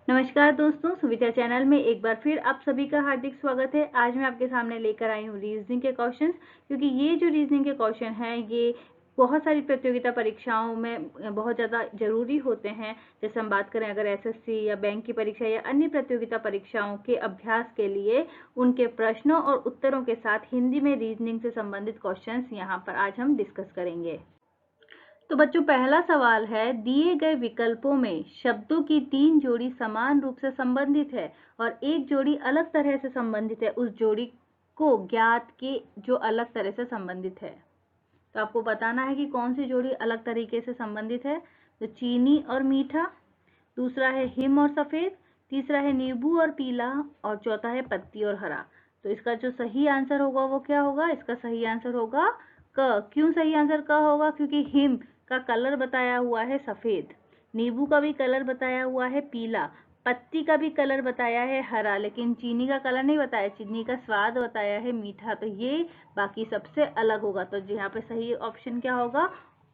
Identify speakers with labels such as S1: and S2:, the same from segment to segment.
S1: नमस्कार दोस्तों, सुविधा चैनल में एक बार फिर आप सभी का हार्दिक स्वागत है। आज मैं आपके सामने लेकर आई हूँ रीजनिंग के क्वेश्चंस, क्योंकि ये जो रीजनिंग के क्वेश्चन हैं ये बहुत सारी प्रतियोगिता परीक्षाओं में बहुत ज़्यादा ज़रूरी होते हैं। जैसे हम बात करें अगर एसएससी या बैंक की परीक्षा या अन्य प्रतियोगिता परीक्षाओं के अभ्यास के लिए उनके प्रश्नों और उत्तरों के साथ हिंदी में रीजनिंग से संबंधित क्वेश्चंस यहाँ पर आज हम डिस्कस करेंगे। तो बच्चों, पहला सवाल है, दिए गए विकल्पों में शब्दों की 3 जोड़ी समान रूप से संबंधित है और एक जोड़ी अलग तरह से संबंधित है। उस जोड़ी को ज्ञात के जो अलग तरह से संबंधित है। तो आपको बताना है कि कौन सी जोड़ी अलग तरीके से संबंधित है। तो चीनी और मीठा, दूसरा है हिम और सफेद, तीसरा है नींबू और पीला और चौथा है पत्ती और हरा। तो इसका जो सही आंसर होगा वो क्या होगा? इसका सही आंसर होगा क। क्यों सही आंसर क होगा? क्योंकि हिम का कलर बताया हुआ है सफेद, नींबू का भी कलर बताया हुआ है पीला, पत्ती का भी कलर बताया है हरा, लेकिन चीनी का कलर नहीं बताया, चीनी का स्वाद बताया है मीठा। तो ये बाकी सबसे अलग होगा। तो यहाँ पे सही ऑप्शन क्या होगा?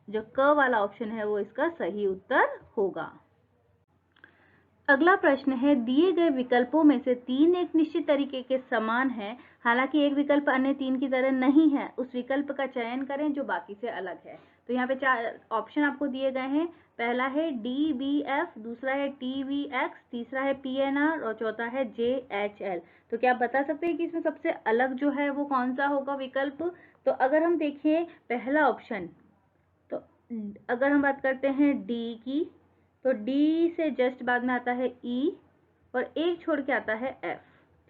S1: जो क वाला ऑप्शन है वो इसका सही उत्तर होगा। अगला प्रश्न है, दिए गए विकल्पों में से 3 एक निश्चित तरीके के समान हैं, हालांकि एक विकल्प अन्य 3 की तरह नहीं है। उस विकल्प का चयन करें जो बाकी से अलग है। तो यहाँ पे 4 ऑप्शन आपको दिए गए हैं। पहला है DBF, दूसरा है TVX, तीसरा है PNR और चौथा है JHL। तो क्या आप बता सकते हैं कि इसमें सबसे अलग जो है वो कौन सा होगा विकल्प? तो अगर हम देखें पहला ऑप्शन, तो अगर हम बात करते हैं डी की, तो डी से जस्ट बाद में आता है ई और एक छोड़ के आता है एफ।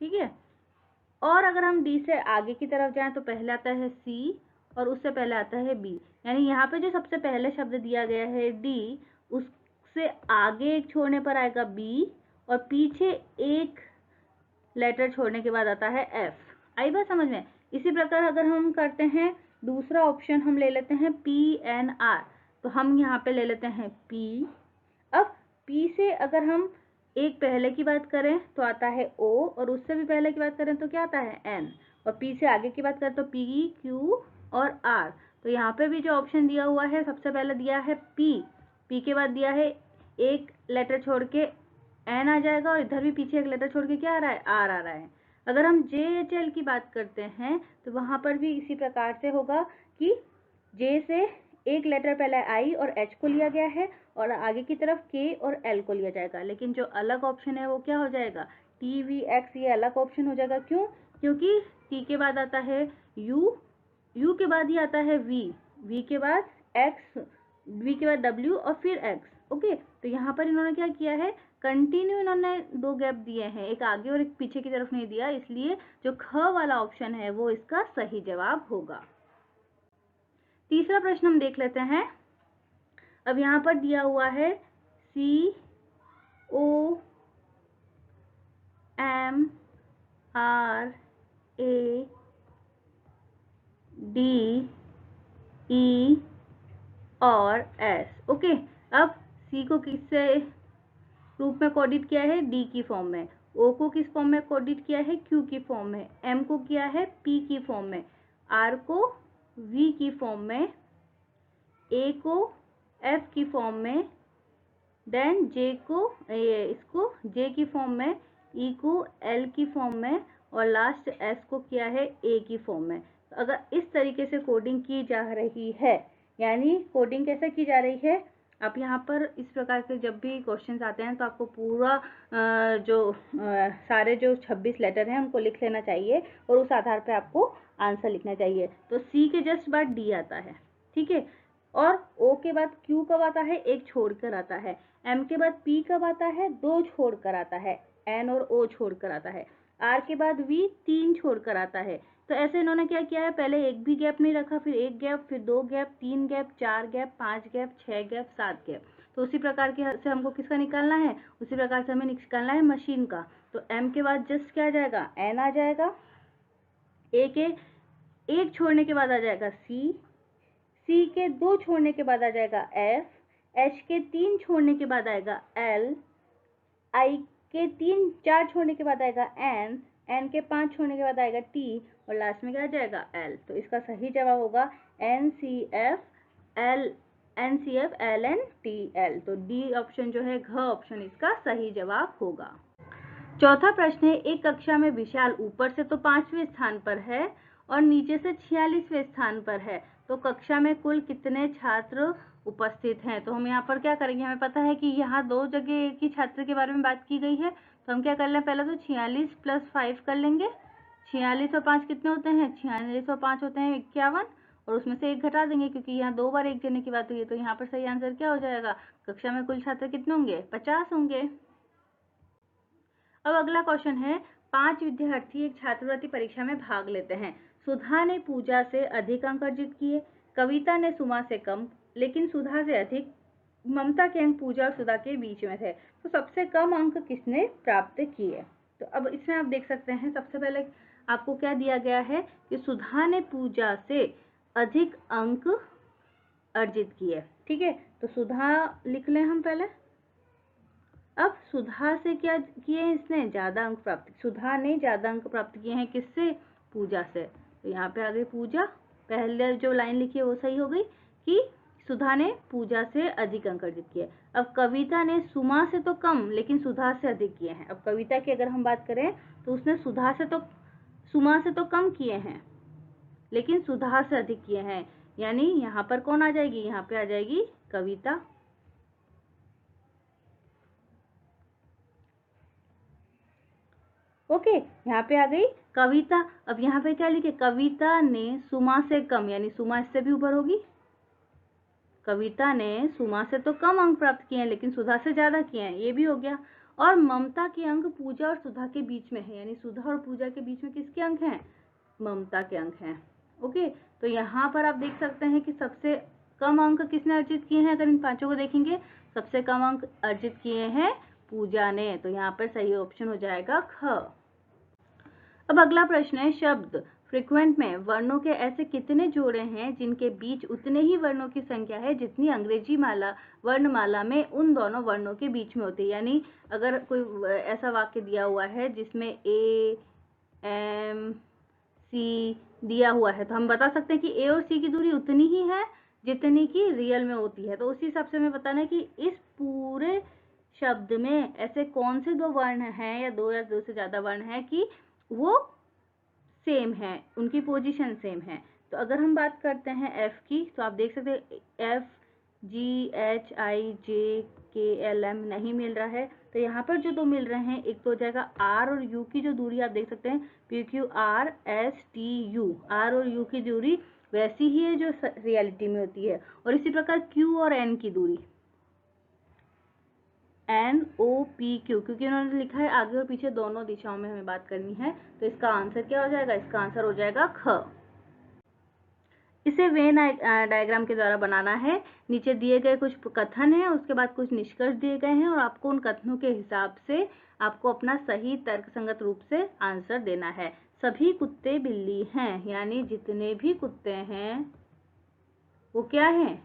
S1: ठीक है। और अगर हम डी से आगे की तरफ जाएं तो पहले आता है सी और उससे पहले आता है बी। यानी यहाँ पे जो सबसे पहले शब्द दिया गया है डी, उससे आगे एक छोड़ने पर आएगा बी और पीछे एक लेटर छोड़ने के बाद आता है एफ। आई बात समझ में? इसी प्रकार अगर हम करते हैं दूसरा ऑप्शन, हम ले लेते हैं PNR। तो हम यहाँ पे ले लेते हैं P। अब P से अगर हम एक पहले की बात करें तो आता है O और उससे भी पहले की बात करें तो क्या आता है N, और P से आगे की बात करें तो P, Q और R। तो यहाँ पे भी जो ऑप्शन दिया हुआ है सबसे पहले दिया है P के बाद दिया है एक लेटर छोड़ के N आ जाएगा और इधर भी पीछे एक लेटर छोड़ के क्या आ रहा है? R आ रहा है। अगर हम JHL की बात करते हैं तो वहां पर भी इसी प्रकार से होगा कि J से एक लेटर पहले I और H को लिया गया है और आगे की तरफ K और L को लिया जाएगा। लेकिन जो अलग ऑप्शन है वो क्या हो जाएगा? TVX, ये अलग ऑप्शन हो जाएगा। क्यों? क्योंकि T के बाद आता है U के बाद ही आता है V के बाद X, V के बाद W और फिर X। ओके। तो यहाँ पर इन्होंने क्या किया है? कंटिन्यू इन्होंने 2 गैप दिए हैं, एक आगे और एक पीछे की तरफ नहीं दिया, इसलिए जो ख वाला ऑप्शन है वो इसका सही जवाब होगा। तीसरा प्रश्न हम देख लेते हैं। अब यहाँ पर दिया हुआ है COMRADE और S। ओके। अब C को किससे रूप में कोडिट किया है? डी की फॉर्म में। ओ को किस फॉर्म में कोडिट किया है? क्यू की फॉर्म में। एम को किया है पी की फॉर्म में। आर को वी की फॉर्म में। ए को एफ की फॉर्म में। देन जे को इसको जे की फॉर्म में। ई को एल की फॉर्म में और लास्ट एस को किया है ए की फॉर्म में। तो अगर इस तरीके से कोडिंग की जा रही है, यानी कोडिंग कैसे की जा रही है, आप यहाँ पर इस प्रकार से जब भी क्वेश्चंस आते हैं तो आपको पूरा सारे जो 26 लेटर हैं उनको लिख लेना चाहिए और उस आधार पर आपको आंसर लिखना चाहिए। तो सी के जस्ट बाद डी आता है। ठीक है। और ओ के बाद क्यू कब आता है? एक छोड़कर आता है। एम के बाद पी कब आता है? 2 छोड़कर आता है। एन और ओ छोड़कर आता है। आर के बाद वी 3 छोड़कर आता है। तो ऐसे इन्होंने क्या किया है? पहले एक भी गैप नहीं रखा, फिर एक गैप, फिर 2 gap, 3 gap, 4 gap, 5 gap, 6 gap, 7 gap. तो उसी प्रकार के से हमको किसका निकालना है? उसी प्रकार से हमें निकालना है मशीन का। तो एम के बाद जस्ट क्या आ जाएगा? एन आ जाएगा। ए के एक छोड़ने के बाद आ जाएगा सी के 2 छोड़ने के बाद आ जाएगा एफ, एच के 3 छोड़ने के बाद आएगा एल, आई के 4 छोड़ने के बाद आएगा एन, एन के 5 छोड़ने के बाद आएगा टी और लास्ट में क्या आ जाएगा? एल। तो इसका सही जवाब होगा NCFL NCF LNTL। तो डी ऑप्शन जो है, घ ऑप्शन इसका सही जवाब होगा। चौथा प्रश्न है, एक कक्षा में विशाल ऊपर से तो 5वें स्थान पर है और नीचे से 46वें स्थान पर है, तो कक्षा में कुल कितने छात्र उपस्थित हैं? तो हम यहाँ पर क्या करेंगे, हमें पता है कि यहाँ 2 जगह एक ही छात्र के बारे में बात की गई है, तो हम क्या कर लें, पहले तो 46 + 5 कर लेंगे। 46 और 5 कितने होते हैं? 46 और 5 होते हैं 51, और उसमें से 1 घटा देंगे क्योंकि यहाँ 2 बार 1 देने की बात हुई है। तो यहाँ पर सही आंसर क्या हो जाएगा, कक्षा में कुल छात्र कितने होंगे? 50 होंगे। अब अगला क्वेश्चन है, 5 विद्यार्थी एक छात्रवृत्ति परीक्षा में भाग लेते हैं। सुधा ने पूजा से अधिक अंक अर्जित किए, कविता ने सुमा से कम, लेकिन सुधा से अधिक। ममता के अंक पूजा और सुधा के बीच में थे, तो सबसे कम अंक किसने प्राप्त किए? तो अब इसमें आप देख सकते हैं, सबसे पहले आपको क्या दिया गया है कि सुधा ने पूजा से अधिक अंक अर्जित किए। ठीक है, तो सुधा लिख लें हम पहले। अब सुधा से क्या किए हैं, इसने ज्यादा अंक प्राप्त, सुधा ने ज्यादा अंक प्राप्त किए हैं किससे? पूजा से। तो यहाँ पे आ गई पूजा, पहले जो लाइन लिखी है वो सही हो गई कि सुधा ने पूजा से अधिक अंक अर्जित किए। अब कविता ने सुमा से तो कम लेकिन सुधा से अधिक किए हैं। अब कविता की अगर हम बात करें तो उसने सुधा से तो सुमा से तो कम किए हैं लेकिन सुधा से अधिक किए हैं, यानी यहाँ पर कौन आ जाएगी, यहाँ पे आ जाएगी कविता। ओके, यहाँ पे आ गई कविता। अब यहाँ पे क्या लिखे, कविता ने सुमा से कम, यानी सुमा इससे भी ऊपर होगी। कविता ने सुमा से तो कम अंक प्राप्त किए हैं लेकिन सुधा से ज्यादा किए हैं, ये भी हो गया। और ममता के अंक पूजा और सुधा के बीच में है, यानी सुधा और पूजा के बीच में किसके अंक हैं? ममता के अंक हैं। ओके, तो यहाँ पर आप देख सकते हैं कि सबसे कम अंक किसने अर्जित किए हैं। अगर इन पांचों को देखेंगे, सबसे कम अंक अर्जित किए हैं पूजा ने, तो यहाँ पर सही ऑप्शन हो जाएगा ख। अब अगला प्रश्न है, शब्द फ्रीक्वेंट में वर्णों के ऐसे कितने जोड़े हैं जिनके बीच उतने ही वर्णों की संख्या है जितनी अंग्रेजी वर्णमाला में उन दोनों वर्णों के बीच में होती है। यानी अगर कोई ऐसा वाक्य दिया हुआ है जिसमें ए, एम, सी दिया हुआ है, तो हम बता सकते हैं कि ए और सी की दूरी उतनी ही है जितनी की रियल में होती है। तो उसी हिसाब से हमें बताना है कि इस पूरे शब्द में ऐसे कौन से 2 वर्ण हैं या 2 से ज्यादा वर्ण हैं कि वो सेम है, उनकी पोजीशन सेम है। तो अगर हम बात करते हैं एफ की, तो आप देख सकते हैं एफ, जी, एच, आई, जे, के, एल, एम नहीं मिल रहा है। तो यहाँ पर जो 2 मिल रहे हैं, एक तो हो जाएगा आर और यू की जो दूरी आप देख सकते हैं, P Q R S T U, R और यू की दूरी वैसी ही है जो रियलिटी में होती है। और इसी प्रकार क्यू और एन की दूरी NOPQ, क्योंकि उन्होंने लिखा है आगे और पीछे दोनों दिशाओं में हमें बात करनी है। तो इसका आंसर क्या हो जाएगा, इसका आंसर हो जाएगा ख। इसे वेन डायग्राम के द्वारा बनाना है। नीचे दिए गए कुछ कथन है, उसके बाद कुछ निष्कर्ष दिए गए हैं और आपको उन कथनों के हिसाब से आपको अपना सही तर्कसंगत रूप से आंसर देना है। सभी कुत्ते बिल्ली हैं, यानी जितने भी कुत्ते हैं वो क्या हैं,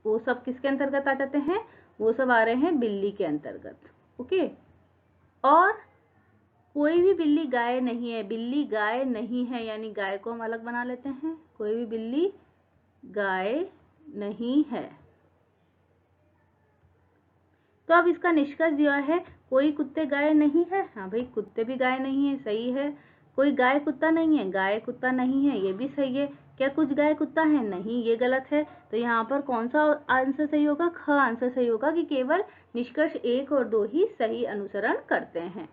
S1: वो सब किसके अंतर्गत आ जाते हैं, वो सब आ रहे हैं बिल्ली के अंतर्गत। ओके, और कोई भी बिल्ली गाय नहीं है, बिल्ली गाय नहीं है, यानी गाय को हम अलग बना लेते हैं, कोई भी बिल्ली गाय नहीं है। तो अब इसका निष्कर्ष दिया है, कोई कुत्ते गाय नहीं है। हाँ भाई, कुत्ते भी गाय नहीं है, सही है। कोई गाय कुत्ता नहीं है, गाय कुत्ता नहीं है, ये भी सही है। क्या कुछ गाय कुत्ता है, नहीं, ये गलत है। तो यहाँ पर कौन सा आंसर सही होगा, ख आंसर सही होगा कि केवल निष्कर्ष 1 और 2 ही सही अनुसरण करते हैं।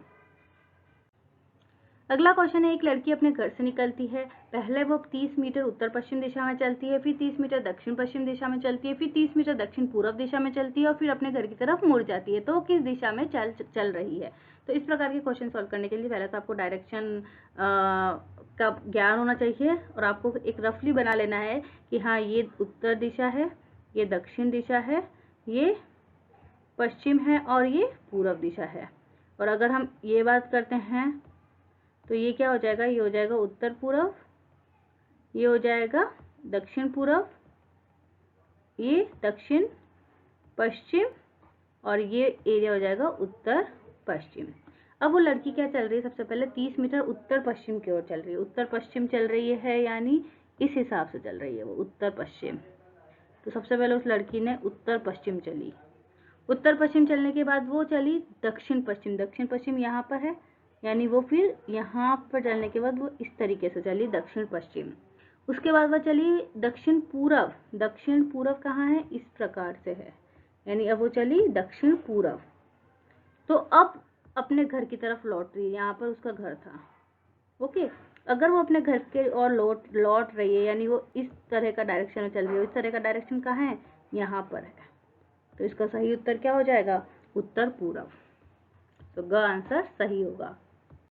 S1: अगला क्वेश्चन है, एक लड़की अपने घर से निकलती है। पहले वो 30 मीटर उत्तर पश्चिम दिशा में चलती है, फिर 30 मीटर दक्षिण पश्चिम दिशा में चलती है, फिर 30 मीटर दक्षिण पूर्व दिशा में चलती है और फिर अपने घर की तरफ मुड़ जाती है। तो वो किस दिशा में चल रही है? तो इस प्रकार के क्वेश्चन सॉल्व करने के लिए पहले तो आपको डायरेक्शन का ज्ञान होना चाहिए और आपको एक रफली बना लेना है कि हाँ, ये उत्तर दिशा है, ये दक्षिण दिशा है, ये पश्चिम है और ये पूर्व दिशा है। और अगर हम ये बात करते हैं तो ये क्या हो जाएगा, ये हो जाएगा उत्तर पूर्व, ये हो जाएगा दक्षिण पूर्व, ये दक्षिण पश्चिम और ये एरिया हो जाएगा उत्तर पश्चिम। अब वो लड़की क्या चल रही है, सबसे पहले 30 मीटर उत्तर पश्चिम की ओर चल रही है, उत्तर पश्चिम चल रही है, यानी इस हिसाब से चल रही है वो उत्तर पश्चिम। तो सबसे पहले उस लड़की ने उत्तर पश्चिम चली। उत्तर पश्चिम चलने के बाद वो चली दक्षिण पश्चिम। दक्षिण पश्चिम यहाँ पर है, यानी वो फिर यहाँ पर चलने के बाद वो इस तरीके से चली दक्षिण पश्चिम। उसके बाद वह चली दक्षिण पूरब। दक्षिण पूरब कहाँ है? इस प्रकार से है, यानी अब वो चली दक्षिण पूरब। तो अब अपने घर की तरफ लौट रही है, यहाँ पर उसका घर था। ओके, अगर वो अपने घर के और लौट रही है, यानी वो इस तरह का डायरेक्शन में चल रही है। इस तरह का डायरेक्शन कहाँ है? यहाँ पर है। तो इसका सही उत्तर क्या हो जाएगा? उत्तर पूरब। तो ग आंसर सही होगा।